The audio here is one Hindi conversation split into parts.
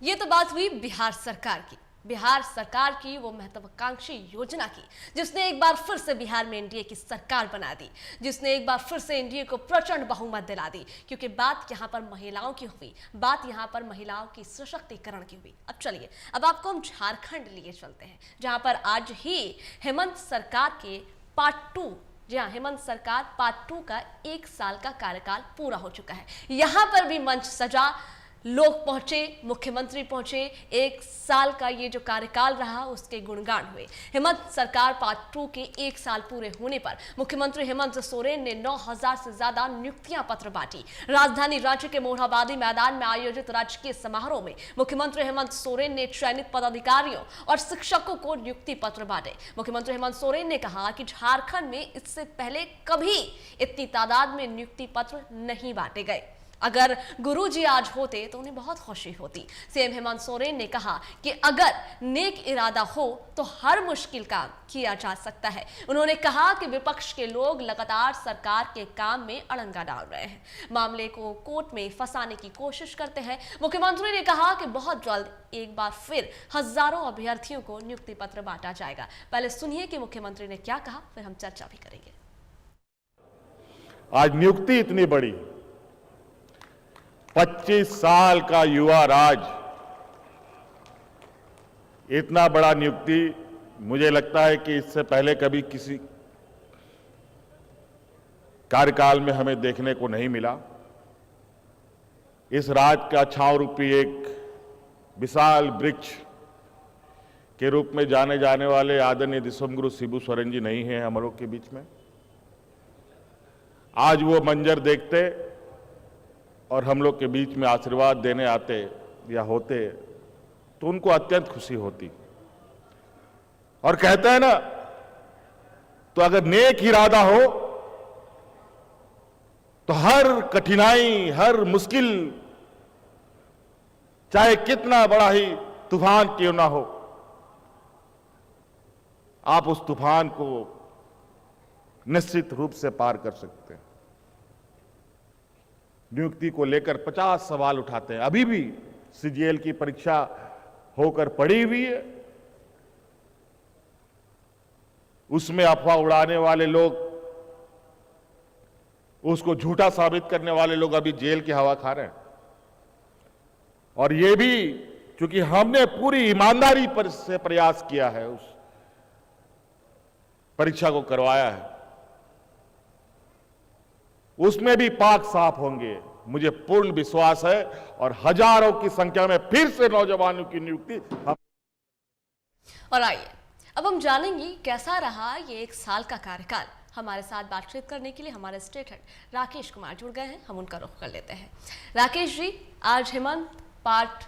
ये तो बात हुई बिहार सरकार की। बिहार सरकार की वो महत्वाकांक्षी योजना की जिसने एक बार फिर से बिहार में एनडीए की सरकार बना दी, जिसने एक बार फिर से एनडीए को प्रचंड बहुमत दिला दी। क्योंकि बात यहाँ पर महिलाओं की हुई, बात यहाँ पर महिलाओं की सशक्तिकरण की हुई। अब चलिए, अब आपको हम झारखंड लिए चलते हैं, जहां पर आज ही हेमंत सरकार के पार्ट 2, जी हाँ, हेमंत सरकार पार्ट 2 का 1 साल का कार्यकाल पूरा हो चुका है। यहां पर भी मंच सजा, लोग पहुंचे, मुख्यमंत्री पहुंचे। 1 साल का ये जो कार्यकाल रहा उसके गुणगान हुए। हेमंत सरकार पार्ट 2 के 1 साल पूरे होने पर मुख्यमंत्री हेमंत सोरेन ने 9000 से ज्यादा नियुक्तियां पत्र बांटी। राजधानी रांची के मोरहाबादी मैदान में आयोजित राजकीय समारोह में मुख्यमंत्री हेमंत सोरेन ने चयनित पदाधिकारियों और शिक्षकों को नियुक्ति पत्र बांटे। मुख्यमंत्री हेमंत सोरेन ने कहा कि झारखंड में इससे पहले कभी इतनी तादाद में नियुक्ति पत्र नहीं बांटे गए। अगर गुरुजी आज होते तो उन्हें बहुत खुशी होती। सीएम हेमंत सोरेन ने कहा कि अगर नेक इरादा हो तो हर मुश्किल काम किया जा सकता है। उन्होंने कहा कि विपक्ष के लोग लगातार सरकार के काम में अड़ंगा डाल रहे हैं, मामले को कोर्ट में फंसाने की कोशिश करते हैं। मुख्यमंत्री ने कहा कि बहुत जल्द एक बार फिर हजारों अभ्यर्थियों को नियुक्ति पत्र बांटा जाएगा। पहले सुनिए कि मुख्यमंत्री ने क्या कहा, फिर हम चर्चा भी करेंगे। आज नियुक्ति इतनी बड़ी, 25 साल का युवा राज, इतना बड़ा नियुक्ति मुझे लगता है कि इससे पहले कभी किसी कार्यकाल में हमें देखने को नहीं मिला। इस राज का छांव रूपी एक विशाल वृक्ष के रूप में जाने जाने वाले आदरणीय दिसंगुरु शिबू सोरेन जी नहीं हैं हम लोग के बीच में। आज वो मंजर देखते और हम लोग के बीच में आशीर्वाद देने आते या होते तो उनको अत्यंत खुशी होती। और कहते हैं ना, तो अगर नेक इरादा हो तो हर कठिनाई, हर मुश्किल, चाहे कितना बड़ा ही तूफान क्यों ना हो, आप उस तूफान को निश्चित रूप से पार कर सकते हैं। नियुक्ति को लेकर 50 सवाल उठाते हैं। अभी भी सीजीएल की परीक्षा होकर पड़ी हुई है, उसमें अफवाह उड़ाने वाले लोग, उसको झूठा साबित करने वाले लोग अभी जेल की हवा खा रहे हैं। और ये भी क्योंकि हमने पूरी ईमानदारी से प्रयास किया है, उस परीक्षा को करवाया है, उसमें भी पाक साफ होंगे, मुझे पूर्ण विश्वास है। और हजारों की संख्या में फिर से नौजवानों की नियुक्ति हम। और आइए अब हम जानेंगे कैसा रहा ये 1 साल का कार्यकाल। हमारे साथ बातचीत करने के लिए हमारे स्टेट हेड राकेश कुमार जुड़ गए हैं, हम उनका रुख कर लेते हैं। राकेश जी, आज हेमंत पार्ट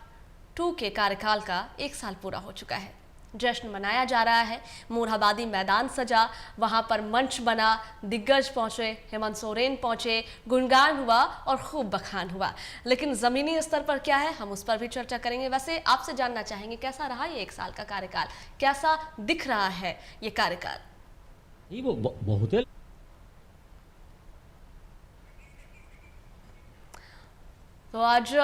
2 के कार्यकाल का 1 साल पूरा हो चुका है, जश्न मनाया जा रहा है। मोरहाबादी मैदान सजा, वहां पर मंच बना, दिग्गज पहुंचे, हेमंत सोरेन पहुंचे, गुणगान हुआ और खूब बखान हुआ। लेकिन जमीनी स्तर पर क्या है, हम उस पर भी चर्चा करेंगे। वैसे आपसे जानना चाहेंगे कैसा रहा ये 1 साल का कार्यकाल, कैसा दिख रहा है ये कार्यकाल? वो बहुत है। तो आज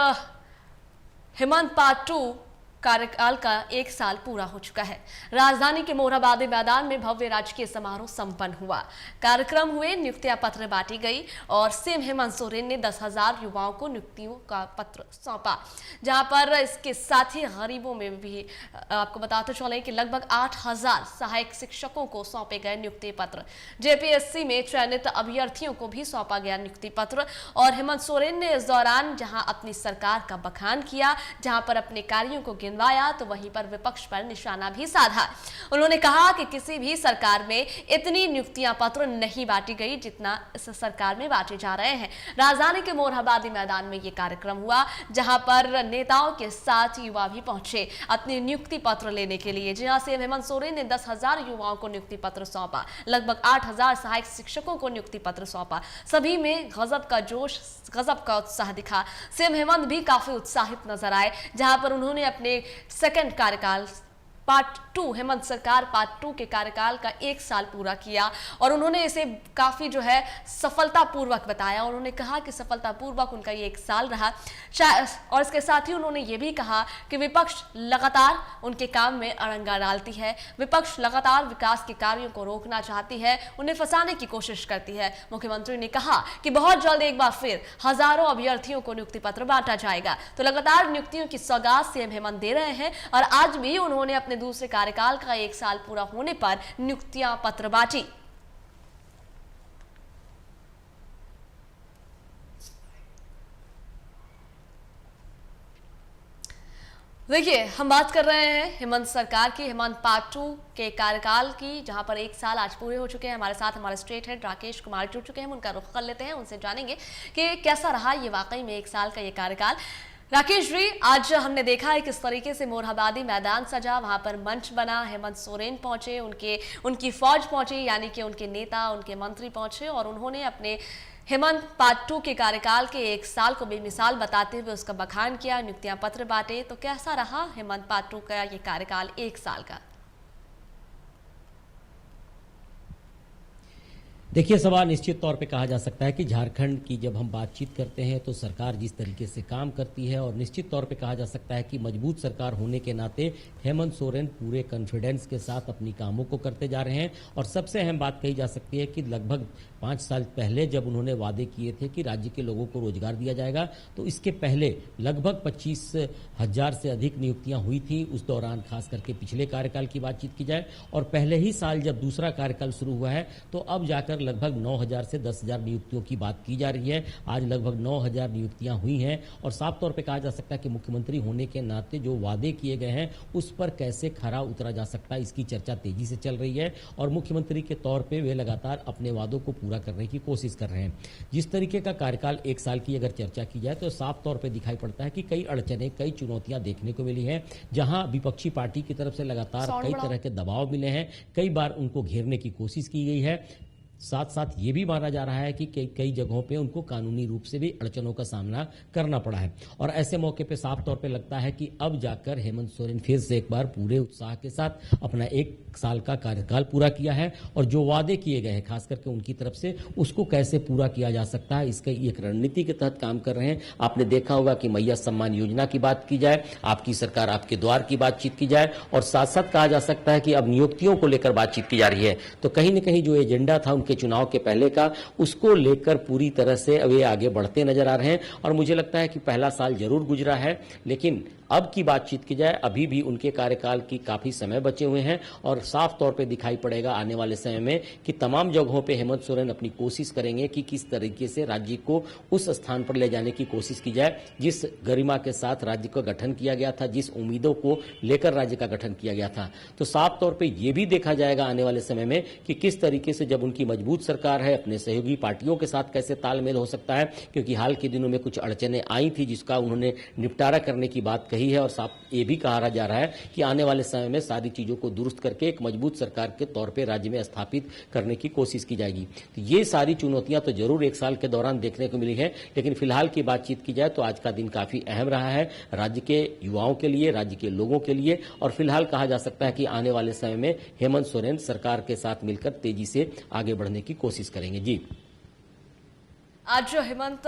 हेमंत पार्ट 2 कार्यकाल का 1 साल पूरा हो चुका है। राजधानी के मोरहाबादी मैदान में भव्य राजकीय समारोह संपन्न हुआ, कार्यक्रम हुए, नियुक्तियां पत्र बांटी गई और सीएम हेमंत सोरेन ने 10,000 युवाओं को नियुक्तियों का पत्र सौंपा। जहां पर इसके साथ ही गरीबों में भी आपको बताते चलें कि लगभग 8,000 सहायक शिक्षकों को सौंपे गए नियुक्ति पत्र। जेपीएससी में चयनित अभ्यर्थियों को भी सौंपा गया नियुक्ति पत्र। और हेमंत सोरेन ने इस दौरान जहां अपनी सरकार का बखान किया, जहां पर अपने कार्यों को गिनवाया, तो वहीं पर विपक्ष पर निशाना भी साधा। उन्होंने कहा कि किसी भी सरकार में इतनी नियुक्तियां पत्र नहीं बांटी गई जितना इस सरकार में बांटे जा रहे हैं। राजधानी के मोरहाबादी मैदान में यह कार्यक्रम हुआ, जहां पर नेताओं के साथ युवा भी पहुंचे अपनी नियुक्ति पत्र लेने के लिए। जहां सीएम हेमंत सोरेन ने 10,000 युवाओं को नियुक्ति पत्र सौंपा, लगभग 8,000 सहायक शिक्षकों को नियुक्ति पत्र सौंपा। सभी में गजब का जोश, गजब का उत्साह दिखा। सीएम हेमंत भी काफी उत्साहित नजर आए, जहां पर उन्होंने अपने सेकंड कार्यकाल पार्ट 2 हेमंत सरकार पार्ट 2 के कार्यकाल का 1 साल पूरा किया और उन्होंने इसे काफी जो है सफलतापूर्वक बताया। उन्होंने कहा कि सफलतापूर्वक उनका ये 1 साल रहा और इसके साथ ही उन्होंने ये भी कहा कि विपक्ष लगातार उनके काम में अड़ंगा डालती है, विपक्ष लगातार विकास के कार्यों को रोकना चाहती है, उन्हें फंसाने की कोशिश करती है। मुख्यमंत्री ने कहा कि बहुत जल्द एक बार फिर हजारों अभ्यर्थियों को नियुक्ति पत्र बांटा जाएगा। तो लगातार नियुक्तियों की सौगात सीएम हेमंत दे रहे हैं और आज भी उन्होंने अपने दूसरे कार्यकाल का 1 साल पूरा होने पर नियुक्तियां पत्र बांटी। देखिए, हम बात कर रहे हैं हेमंत सरकार की, हेमंत पार्ट 2 के कार्यकाल की, जहां पर 1 साल आज पूरे हो चुके हैं। हमारे साथ हमारे स्टेट हेड राकेश कुमार जुड़ चुके हैं, उनका रुख कर लेते हैं, उनसे जानेंगे कि कैसा रहा ये वाकई में 1 साल का ये कार्यकाल। राकेश जी, आज हमने देखा है किस तरीके से मोरहाबादी मैदान सजा, वहां पर मंच बना, हेमंत सोरेन पहुंचे, उनकी फौज पहुंची, यानी कि उनके नेता, उनके मंत्री पहुंचे और उन्होंने अपने हेमंत पार्ट 2 के कार्यकाल के 1 साल को बेमिसाल बताते हुए उसका बखान किया, नियुक्तियां पत्र बांटे। तो कैसा रहा हेमंत पार्ट 2 का ये कार्यकाल 1 साल का? देखिए, सवाल निश्चित तौर पे कहा जा सकता है कि झारखंड की जब हम बातचीत करते हैं तो सरकार जिस तरीके से काम करती है और निश्चित तौर पे कहा जा सकता है कि मजबूत सरकार होने के नाते हेमंत सोरेन पूरे कॉन्फिडेंस के साथ अपनी कामों को करते जा रहे हैं। और सबसे अहम बात कही जा सकती है कि लगभग 5 साल पहले जब उन्होंने वादे किए थे कि राज्य के लोगों को रोजगार दिया जाएगा, तो इसके पहले लगभग 25,000 से अधिक नियुक्तियां हुई थी उस दौरान, खास करके पिछले कार्यकाल की बातचीत की जाए। और पहले ही साल जब दूसरा कार्यकाल शुरू हुआ है तो अब जाकर लगभग 9,000 से 10,000 नियुक्तियों की बात की जा रही है। आज लगभग 9,000 नियुक्तियां हुई हैं और साफ तौर पे कहा जा सकता है कि मुख्यमंत्री होने के नाते जो वादे किए गए हैं उस पर कैसे खरा उतरा जा सकता है, इसकी चर्चा तेजी से चल रही है। और मुख्यमंत्री के तौर पे वे लगातार अपने वादों को पूरा करने की कोशिश कर रहे हैं। जिस तरीके का कार्यकाल 1 साल की अगर चर्चा की जाए तो साफ तौर पे दिखाई पड़ता है कि कई अड़चने, कई चुनौतियां देखने को मिली हैं, जहां विपक्षी पार्टी की तरफ से लगातार कई तरह के दबाव मिले हैं, कई बार उनको घेरने की कोशिश की गई है। साथ साथ ये भी माना जा रहा है कि कई जगहों पे उनको कानूनी रूप से भी अड़चनों का सामना करना पड़ा है। और ऐसे मौके पे साफ तौर पे लगता है कि अब जाकर हेमंत सोरेन फिर से एक बार पूरे उत्साह के साथ अपना 1 साल का कार्यकाल पूरा किया है और जो वादे किए गए हैं खास करके उनकी तरफ से, उसको कैसे पूरा किया जा सकता है, इसका एक रणनीति के तहत काम कर रहे हैं। आपने देखा होगा कि मैया सम्मान योजना की बात की जाए, आपकी सरकार आपके द्वार की बातचीत की जाए और साथ साथ कहा जा सकता है कि अब नियुक्तियों को लेकर बातचीत की जा रही है। तो कहीं न कहीं जो एजेंडा था के चुनाव के पहले का, उसको लेकर पूरी तरह से वे आगे बढ़ते नजर आ रहे हैं। और मुझे लगता है कि पहला साल जरूर गुजरा है, लेकिन अब की बातचीत की जाए अभी भी उनके कार्यकाल की काफी समय बचे हुए हैं और साफ तौर पे दिखाई पड़ेगा आने वाले समय में कि तमाम जगहों पे हेमंत सोरेन अपनी कोशिश करेंगे कि किस तरीके से राज्य को उस स्थान पर ले जाने की कोशिश की जाए जिस गरिमा के साथ राज्य का गठन किया गया था, जिस उम्मीदों को लेकर राज्य का गठन किया गया था। तो साफ तौर पर यह भी देखा जाएगा आने वाले समय में कि किस तरीके से जब उनकी मजबूत सरकार है, अपने सहयोगी पार्टियों के साथ कैसे तालमेल हो सकता है, क्योंकि हाल के दिनों में कुछ अड़चनें आई थी जिसका उन्होंने निपटारा करने की बात कही है। और साफ ये भी कहा जा रहा है कि आने वाले समय में सारी चीजों को दुरुस्त करके एक मजबूत सरकार के तौर पे राज्य में स्थापित करने की कोशिश की जाएगी। तो ये सारी चुनौतियां तो जरूर 1 साल के दौरान देखने को मिली है, लेकिन फिलहाल की बातचीत की जाए तो आज का दिन काफी अहम रहा है राज्य के युवाओं के लिए, राज्य के लोगों के लिए। और फिलहाल कहा जा सकता है कि आने वाले समय में हेमंत सोरेन सरकार के साथ मिलकर तेजी से आगे बढ़ने की कोशिश करेंगे। जी, आज जो हेमंत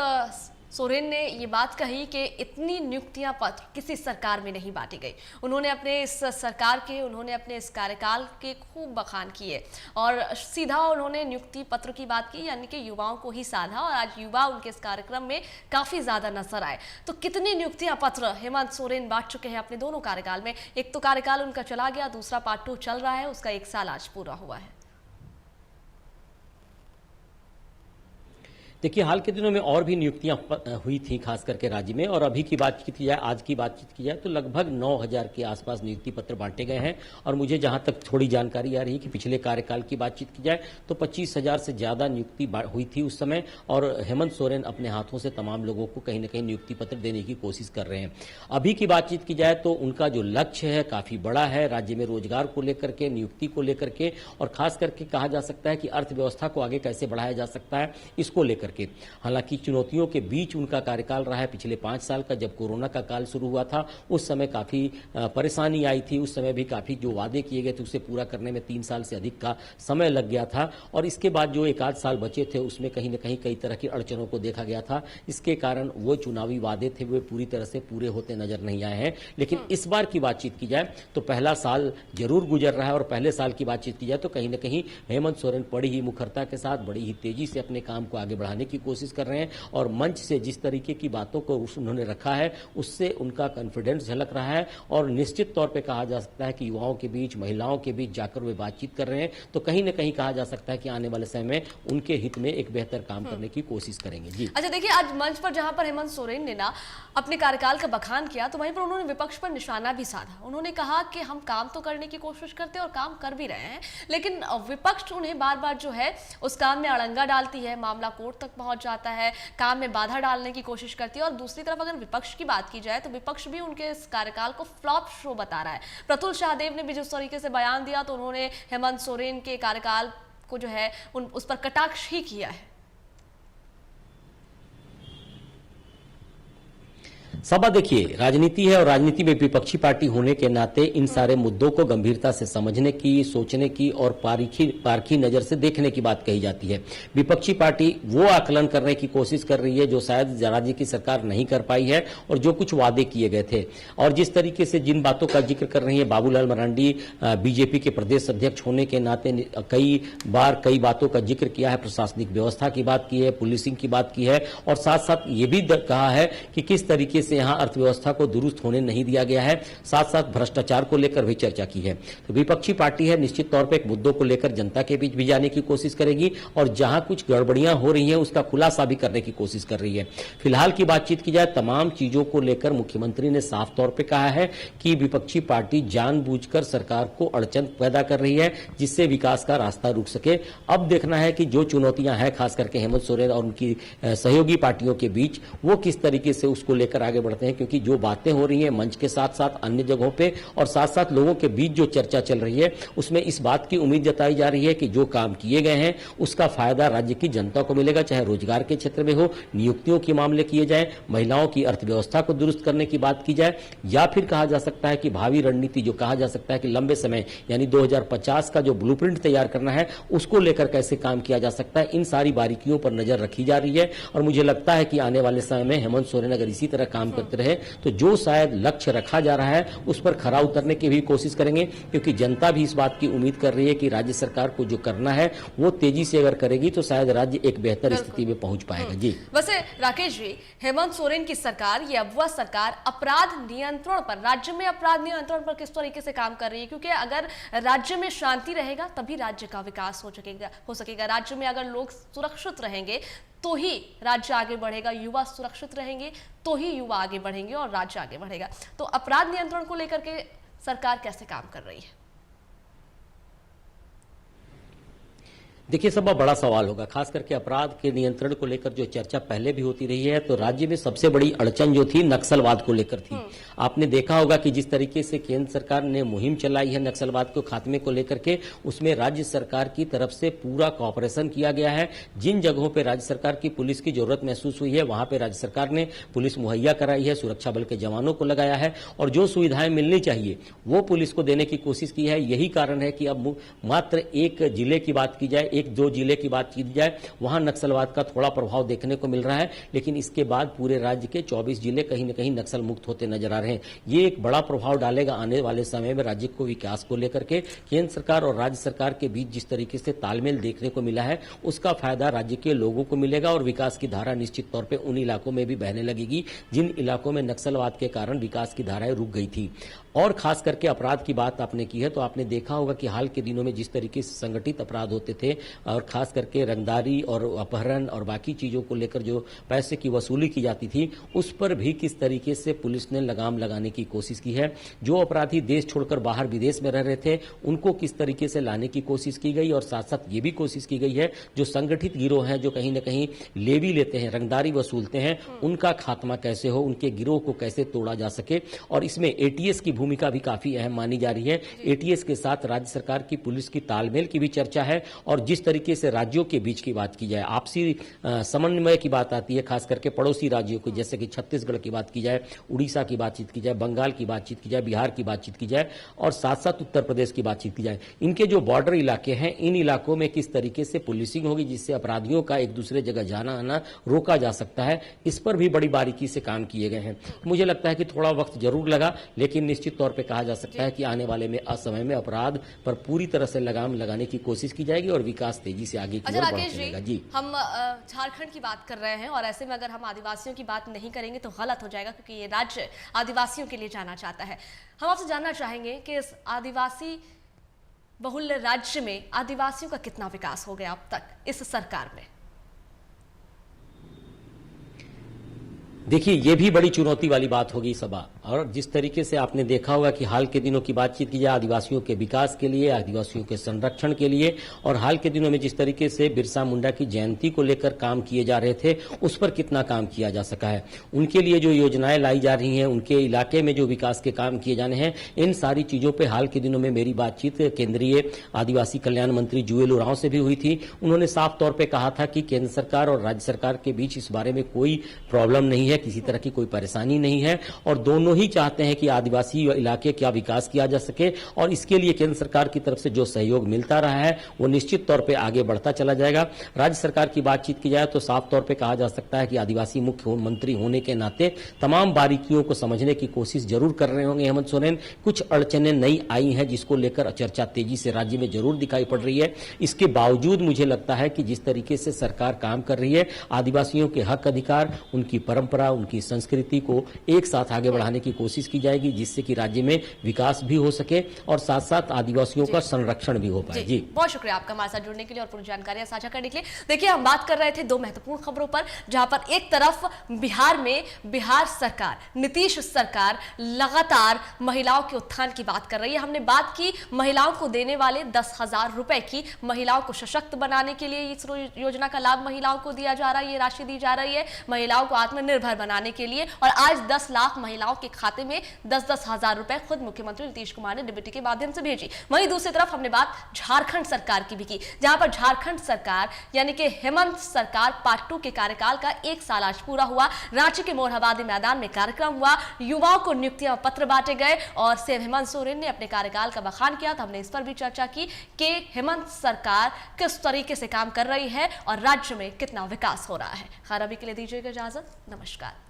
सोरेन ने ये बात कही कि इतनी नियुक्तियां पत्र किसी सरकार में नहीं बांटी गई। उन्होंने अपने इस सरकार के, उन्होंने अपने इस कार्यकाल के खूब बखान किए और सीधा उन्होंने नियुक्ति पत्र की बात की, यानी कि युवाओं को ही साधा। और आज युवा उनके इस कार्यक्रम में काफी ज्यादा नजर आए। तो कितनी नियुक्तियां पत्र हेमंत सोरेन बांट चुके हैं अपने दोनों कार्यकाल में? एक तो कार्यकाल उनका चला गया, दूसरा पार्ट 2 चल रहा है, उसका 1 साल आज पूरा हुआ है। देखिए, हाल के दिनों में और भी नियुक्तियां हुई थी खास करके राज्य में, और अभी की बातचीत की जाए, आज की बातचीत की जाए तो लगभग 9,000 के आसपास नियुक्ति पत्र बांटे गए हैं। और मुझे जहां तक थोड़ी जानकारी आ रही है कि पिछले कार्यकाल की बातचीत की जाए तो 25,000 से ज्यादा नियुक्ति हुई थी उस समय। और हेमंत सोरेन अपने हाथों से तमाम लोगों को कहीं न कहीं नियुक्ति पत्र देने की कोशिश कर रहे हैं। अभी की बातचीत की जाए तो उनका जो लक्ष्य है काफी बड़ा है, राज्य में रोजगार को लेकर के, नियुक्ति को लेकर के, और खास करके कहा जा सकता है कि अर्थव्यवस्था को आगे कैसे बढ़ाया जा सकता है, इसको लेकर लेकर के। हालांकि चुनौतियों के बीच उनका कार्यकाल रहा है पिछले 5 साल का। जब कोरोना का काल शुरू हुआ था उस समय काफी परेशानी आई थी, उस समय भी काफी जो वादे किए गए थे उसे पूरा करने में 3 साल से अधिक का समय लग गया था। और इसके बाद जो 1 आध साल बचे थे उसमें कहीं न कहीं कई तरह की अड़चनों को देखा गया था। इसके कारण वो चुनावी वादे थे वे पूरी तरह से पूरे होते नजर नहीं आए हैं। लेकिन इस बार की बातचीत की जाए तो पहला साल जरूर गुजर रहा है, और पहले साल की बातचीत की जाए तो कहीं न कहीं हेमंत सोरेन बड़ी ही मुखरता के साथ बड़ी ही तेजी से अपने काम को आगे बढ़ाने की कोशिश कर रहे हैं। और मंच से जिस तरीके की बातों को उन्होंने रखा है उससे उनका कॉन्फिडेंस झलक रहा है। और निश्चित तौर पे कहा जा सकता है कि युवाओं के बीच, महिलाओं के बीच जाकर वे बातचीत कर रहे हैं, तो कहीं न कहीं कहा जा सकता है कि आने वाले समय में उनके हित में एक बेहतर काम करने की कोशिश करेंगे। जी अच्छा, देखिए आज मंच पर जहां पर हेमंत सोरेन ने ना अपने कार्यकाल का बखान किया तो वहीं पर उन्होंने विपक्ष पर निशाना भी साधा। उन्होंने कहा कि हम काम तो करने की कोशिश करते हैं और काम कर भी रहे हैं, लेकिन विपक्ष उन्हें बार बार जो है उस काम में अड़ंगा डालती है, मामला कोर्ट तक पहुंच जाता है, काम में बाधा डालने की कोशिश करती है। और दूसरी तरफ अगर विपक्ष की बात की जाए तो विपक्ष भी उनके इस कार्यकाल को फ्लॉप शो बता रहा है। प्रफुल्ल शाहदेव ने भी जिस तरीके से बयान दिया तो उन्होंने हेमंत सोरेन के कार्यकाल को जो है उस पर कटाक्ष ही किया है। सभा देखिए, राजनीति है और राजनीति में विपक्षी पार्टी होने के नाते इन सारे मुद्दों को गंभीरता से समझने की, सोचने की और पारखी नजर से देखने की बात कही जाती है। विपक्षी पार्टी वो आकलन करने की कोशिश कर रही है जो शायद राज्य की सरकार नहीं कर पाई है और जो कुछ वादे किए गए थे। और जिस तरीके से जिन बातों का जिक्र कर रही है बाबूलाल मरांडी बीजेपी के प्रदेश अध्यक्ष होने के नाते कई बार कई बातों का जिक्र किया है। प्रशासनिक व्यवस्था की बात की है, पुलिसिंग की बात की है और साथ साथ ये भी कहा है कि किस तरीके से यहां अर्थव्यवस्था को दुरुस्त होने नहीं दिया गया है। साथ साथ भ्रष्टाचार को लेकर भी चर्चा की है। तो विपक्षी पार्टी है, निश्चित तौर पर एक मुद्दों को लेकर जनता के बीच भी जाने की कोशिश करेगी और जहां कुछ गड़बड़ियां हो रही हैं उसका खुलासा भी करने की कोशिश कर रही है। फिलहाल की बातचीत की जाए तमाम चीजों को लेकर मुख्यमंत्री ने साफ तौर पर कहा है कि विपक्षी पार्टी जानबूझकर सरकार को अड़चन पैदा कर रही है जिससे विकास का रास्ता रुक सके। अब देखना है कि जो चुनौतियां हैं खास करके हेमंत सोरेन और उनकी सहयोगी पार्टियों के बीच वो किस तरीके से उसको लेकर आगे बढ़ते हैं, क्योंकि जो बातें हो रही हैं मंच के साथ साथ अन्य जगहों पे और साथ साथ लोगों के बीच जो चर्चा चल रही है उसमें इस बात की उम्मीद जताई जा रही है कि जो काम किए गए हैं उसका फायदा राज्य की जनता को मिलेगा, चाहे रोजगार के क्षेत्र में हो, नियुक्तियों के मामले किए जाए, महिलाओं की अर्थव्यवस्था को दुरुस्त करने की बात की जाए, या फिर कहा जा सकता है कि भावी रणनीति जो कहा जा सकता है कि लंबे समय यानी 2050 का जो ब्लूप्रिंट तैयार करना है उसको लेकर कैसे काम किया जा सकता है। इन सारी बारीकियों पर नजर रखी जा रही है और मुझे लगता है कि आने वाले समय में हेमंत सोरेन अगर इसी तरह काम करते रहे तो जो शायद लक्ष्य रखा जा रहा है उस पर खरा उतरने की भी कोशिश करेंगे, क्योंकि जनता भी इस बात की उम्मीद कर रही है कि राज्य सरकार को जो करना है वो तेजी से अगर करेगी तो शायद राज्य एक बेहतर स्थिति में पहुंच पाएगा। जी वैसे राकेश जी, हेमंत सोरेन की सरकार, ये अगवा सरकार अपराध नियंत्रण पर, राज्य में अपराध नियंत्रण पर किस तरीके से काम कर रही है? क्योंकि अगर राज्य में शांति रहेगा तभी राज्य का विकास हो सकेगा। राज्य में अगर लोग सुरक्षित रहेंगे तो ही राज्य आगे बढ़ेगा, युवा सुरक्षित रहेंगे तो ही युवा आगे बढ़ेंगे और राज्य आगे बढ़ेगा। तो अपराध नियंत्रण को लेकर के सरकार कैसे काम कर रही है? देखिए, सब बड़ा सवाल होगा, खास करके अपराध के नियंत्रण को लेकर जो चर्चा पहले भी होती रही है। तो राज्य में सबसे बड़ी अड़चन जो थी नक्सलवाद को लेकर थी। आपने देखा होगा कि जिस तरीके से केंद्र सरकार ने मुहिम चलाई है नक्सलवाद को खात्मे को लेकर के, उसमें राज्य सरकार की तरफ से पूरा कॉपरेशन किया गया है। जिन जगहों पर राज्य सरकार की पुलिस की जरूरत महसूस हुई है वहां पर राज्य सरकार ने पुलिस मुहैया कराई है, सुरक्षा बल के जवानों को लगाया है और जो सुविधाएं मिलनी चाहिए वो पुलिस को देने की कोशिश की है। यही कारण है कि अब मात्र एक जिले की बात की जाए, एक दो जिले की बात की जाए, वहां नक्सलवाद का थोड़ा प्रभाव देखने को मिल रहा है, लेकिन इसके बाद पूरे राज्य के 24 जिले कहीं न कहीं नक्सल मुक्त होते नजर आ रहे हैं। ये एक बड़ा प्रभाव डालेगा आने वाले समय में राज्य को विकास को लेकर के। केंद्र सरकार और राज्य सरकार के बीच जिस तरीके से तालमेल देखने को मिला है उसका फायदा राज्य के लोगों को मिलेगा और विकास की धारा निश्चित तौर पर उन इलाकों में भी बहने लगेगी जिन इलाकों में नक्सलवाद के कारण विकास की धाराएं रुक गई थी। और खास करके अपराध की बात आपने की है तो आपने देखा होगा कि हाल के दिनों में जिस तरीके से संगठित अपराध होते थे और खास करके रंगदारी और अपहरण और बाकी चीजों को लेकर जो पैसे की वसूली की जाती थी उस पर भी किस तरीके से पुलिस ने लगाम लगाने की कोशिश की है। जो अपराधी देश छोड़कर बाहर विदेश में रह रहे थे उनको किस तरीके से लाने की कोशिश की गई और साथ साथ ये भी कोशिश की गई है जो संगठित गिरोह हैं जो कहीं न कहीं लेवी लेते हैं, रंगदारी वसूलते हैं, उनका खात्मा कैसे हो, उनके गिरोह को कैसे तोड़ा जा सके। और इसमें एटीएस की भूमिका भी काफी अहम मानी जा रही है। एटीएस के साथ राज्य सरकार की पुलिस की तालमेल की भी चर्चा है और जिस जिस तरीके से राज्यों के बीच की बात की जाए, आपसी समन्वय की बात आती है, खास करके पड़ोसी राज्यों की, जैसे कि छत्तीसगढ़ की बात की जाए, उड़ीसा की बातचीत की जाए, बंगाल की बातचीत की जाए, बिहार की बातचीत की जाए और साथ साथ उत्तर प्रदेश की बातचीत की जाए, इनके जो बॉर्डर इलाके हैं, इन इलाकों में किस तरीके से पुलिसिंग होगी जिससे अपराधियों का एक दूसरे जगह जाना आना रोका जा सकता है, इस पर भी बड़ी बारीकी से काम किए गए हैं। मुझे लगता है कि थोड़ा वक्त जरूर लगा, लेकिन निश्चित तौर पर कहा जा सकता है कि आने वाले में असमय में अपराध पर पूरी तरह से लगाम लगाने की कोशिश की जाएगी और विकास तेजी से आगे की ओर बढ़ता रहेगा। जी, हम झारखंड की बात कर रहे हैं और ऐसे में अगर हम आदिवासियों की बात नहीं करेंगे तो गलत हो जाएगा, क्योंकि ये राज्य आदिवासियों के लिए जाना चाहता है। हम आपसे जानना चाहेंगे कि इस आदिवासी बहुल राज्य में आदिवासियों का कितना विकास हो गया अब तक इस सरकार में? देखिए, ये भी बड़ी चुनौती वाली बात होगी सभा, और जिस तरीके से आपने देखा होगा कि हाल के दिनों की बातचीत की जाए आदिवासियों के विकास के लिए, आदिवासियों के संरक्षण के लिए, और हाल के दिनों में जिस तरीके से बिरसा मुंडा की जयंती को लेकर काम किए जा रहे थे, उस पर कितना काम किया जा सका है, उनके लिए जो योजनाएं लाई जा रही हैं, उनके इलाके में जो विकास के काम किए जाने हैं, इन सारी चीजों पर हाल के दिनों में मेरी बातचीत केंद्रीय आदिवासी कल्याण मंत्री जुएल ओरांव से भी हुई थी। उन्होंने साफ तौर पर कहा था कि केंद्र सरकार और राज्य सरकार के बीच इस बारे में कोई प्रॉब्लम नहीं है, किसी तरह की कोई परेशानी नहीं है, और दोनों ही चाहते हैं कि आदिवासी इलाके का विकास किया जा सके, और इसके लिए केंद्र सरकार की तरफ से जो सहयोग मिलता रहा है वो निश्चित तौर पे आगे बढ़ता चला जाएगा। राज्य सरकार की बातचीत की जाए तो साफ तौर पे कहा जा सकता है कि आदिवासी मुख्यमंत्री होने के नाते तमाम बारीकियों को समझने की कोशिश जरूर कर रहे होंगे हेमंत सोरेन। कुछ अड़चनें नई आई हैं जिसको लेकर चर्चा तेजी से राज्य में जरूर दिखाई पड़ रही है। इसके बावजूद मुझे लगता है कि जिस तरीके से सरकार काम कर रही है, आदिवासियों के हक अधिकार, उनकी परंपरा, उनकी संस्कृति को एक साथ आगे बढ़ाने की कोशिश की जाएगी, जिससे कि राज्य में विकास भी हो सके और साथ साथ आदिवासियों का संरक्षण भी हो पाए। जी, बहुत शुक्रिया आपका हमारे साथ जुड़ने के लिए और पूरी जानकारियां साझा करने के लिए। देखिए, हम बात कर रहे थे दो महत्वपूर्ण खबरों पर, जहां पर एक तरफ बिहार में बिहार सरकार, नीतीश सरकार लगातार महिलाओं के उत्थान की बात कर रही है। हमने बात की महिलाओं को देने वाले 10,000 रुपए की, महिलाओं को सशक्त बनाने के लिए इस योजना का लाभ महिलाओं को दिया जा रहा है, ये राशि दी जा रही है महिलाओं को आत्मनिर्भर बनाने के लिए, और आज 10 लाख महिलाओं के खाते में 10-10 हजार रुपए खुद मुख्यमंत्री नीतीश कुमार ने डीबीटी के माध्यम से भेजी। वहीं दूसरी तरफ हमने बात झारखंड सरकार की भी की, जहां पर झारखंड सरकार यानी कि हेमंत सरकार पार्ट 2 के कार्यकाल का 1 साल आज पूरा हुआ। रांची के मोरहाबादी मैदान में कार्यक्रम हुआ, युवाओं को नियुक्तियां पत्र बांटे गए और सीएम हेमंत सोरेन ने अपने कार्यकाल का बखान किया। तो हमने इस पर भी चर्चा की कि हेमंत सरकार किस तरीके से काम कर रही है और राज्य में कितना विकास हो रहा है। खैर, अभी के लिए दीजिएगा इजाजत, नमस्कार।